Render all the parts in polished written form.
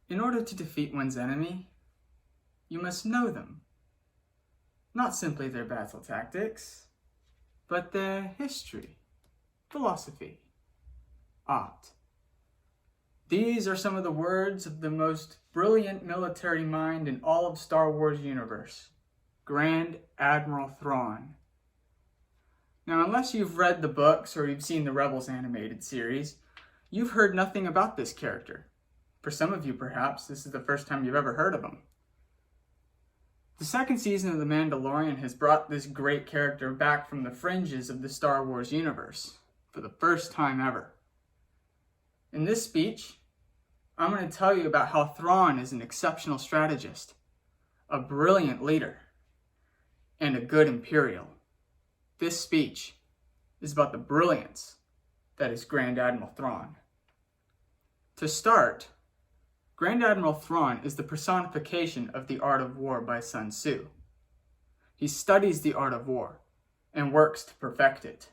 In order to defeat one's enemy, you must know them. Not simply their battle tactics, but their history, philosophy, art. These are some of the words of the most brilliant military mind in all of Star Wars universe, Grand Admiral Thrawn. Now, unless you've read the books or you've seen the Rebels animated series, you've heard nothing about this character. For some of you, perhaps, this is the first time you've ever heard of him. The second season of The Mandalorian has brought this great character back from the fringes of the Star Wars universe for the first time ever. In this speech, I'm going to tell you about how Thrawn is an exceptional strategist, a brilliant leader, and a good Imperial. This speech is about the brilliance that is Grand Admiral Thrawn. To start, Grand Admiral Thrawn is the personification of the art of war by Sun Tzu. He studies the art of war and works to perfect it.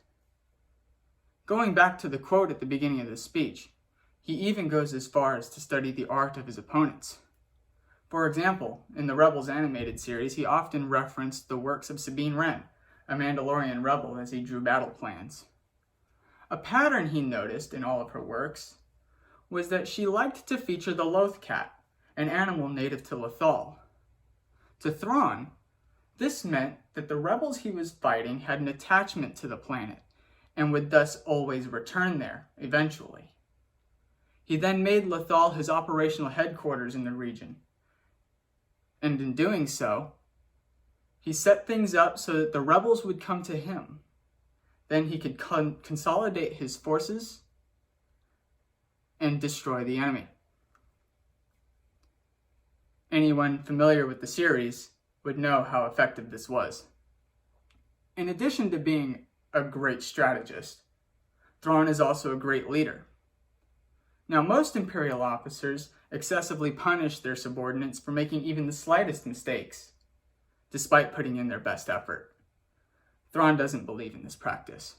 Going back to the quote at the beginning of the speech, he even goes as far as to study the art of his opponents. For example, in the Rebels animated series, he often referenced the works of Sabine Wren, a Mandalorian rebel, as he drew battle plans. A pattern he noticed in all of her works was that she liked to feature the lothcat, an animal native to Lothal. To Thrawn, this meant that the rebels he was fighting had an attachment to the planet and would thus always return there eventually. He then made Lothal his operational headquarters in the region, and in doing so, he set things up so that the rebels would come to him. Then he could consolidate his forces and destroy the enemy. Anyone familiar with the series would know how effective this was. In addition to being a great strategist, Thrawn is also a great leader. Now, most Imperial officers excessively punish their subordinates for making even the slightest mistakes, despite putting in their best effort. Thrawn doesn't believe in this practice.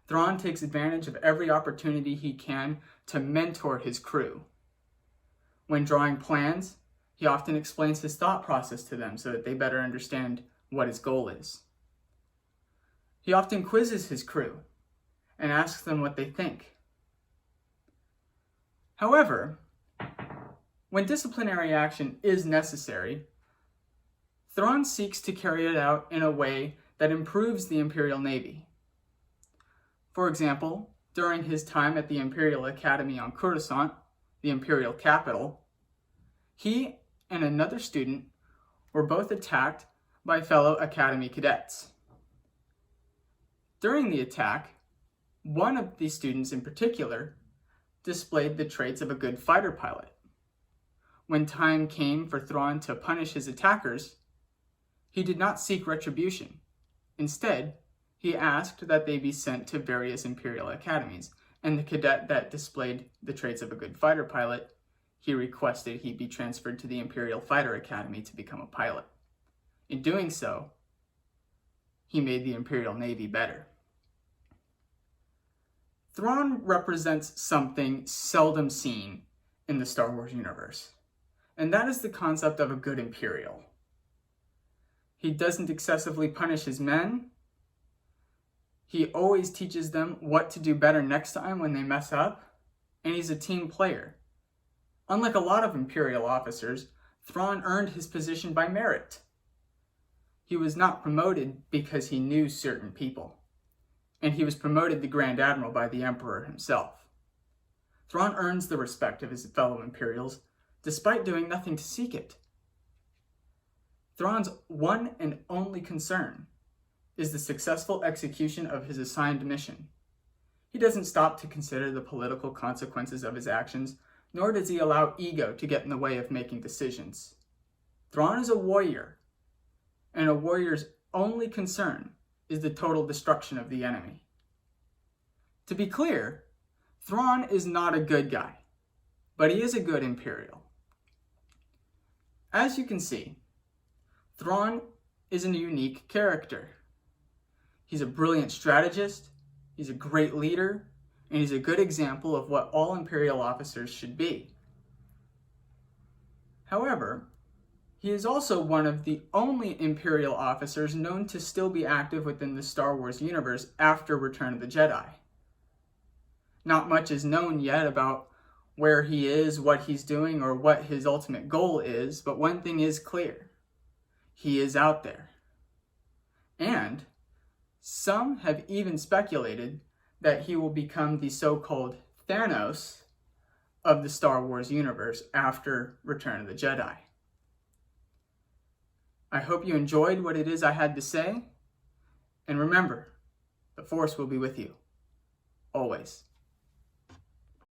Thrawn takes advantage of every opportunity he can to mentor his crew. When drawing plans, he often explains his thought process to them so that they better understand what his goal is. He often quizzes his crew and asks them what they think. However, when disciplinary action is necessary, Thrawn seeks to carry it out in a way that improves the Imperial Navy. For example, during his time at the Imperial Academy on Coruscant, the Imperial capital, he and another student were both attacked by fellow Academy cadets. During the attack, one of these students in particular displayed the traits of a good fighter pilot. When time came for Thrawn to punish his attackers, he did not seek retribution. Instead, he asked that they be sent to various Imperial academies, and the cadet that displayed the traits of a good fighter pilot, he requested he be transferred to the Imperial Fighter Academy to become a pilot. In doing so, he made the Imperial Navy better. Thrawn represents something seldom seen in the Star Wars universe, and that is the concept of a good Imperial. He doesn't excessively punish his men. He always teaches them what to do better next time when they mess up, and he's a team player. Unlike a lot of Imperial officers, Thrawn earned his position by merit. He was not promoted because he knew certain people, and he was promoted to Grand Admiral by the Emperor himself. Thrawn earns the respect of his fellow Imperials, despite doing nothing to seek it. Thrawn's one and only concern is the successful execution of his assigned mission. He doesn't stop to consider the political consequences of his actions, nor does he allow ego to get in the way of making decisions. Thrawn is a warrior, and a warrior's only concern is the total destruction of the enemy. To be clear, Thrawn is not a good guy, but he is a good Imperial. As you can see, Thrawn is a unique character. He's a brilliant strategist, he's a great leader, and he's a good example of what all Imperial officers should be. However, he is also one of the only Imperial officers known to still be active within the Star Wars universe after Return of the Jedi. Not much is known yet about where he is, what he's doing, or what his ultimate goal is, but one thing is clear. He is out there. And some have even speculated that he will become the so-called Thanos of the Star Wars universe after Return of the Jedi. I hope you enjoyed what it is I had to say, and remember, the Force will be with you, always.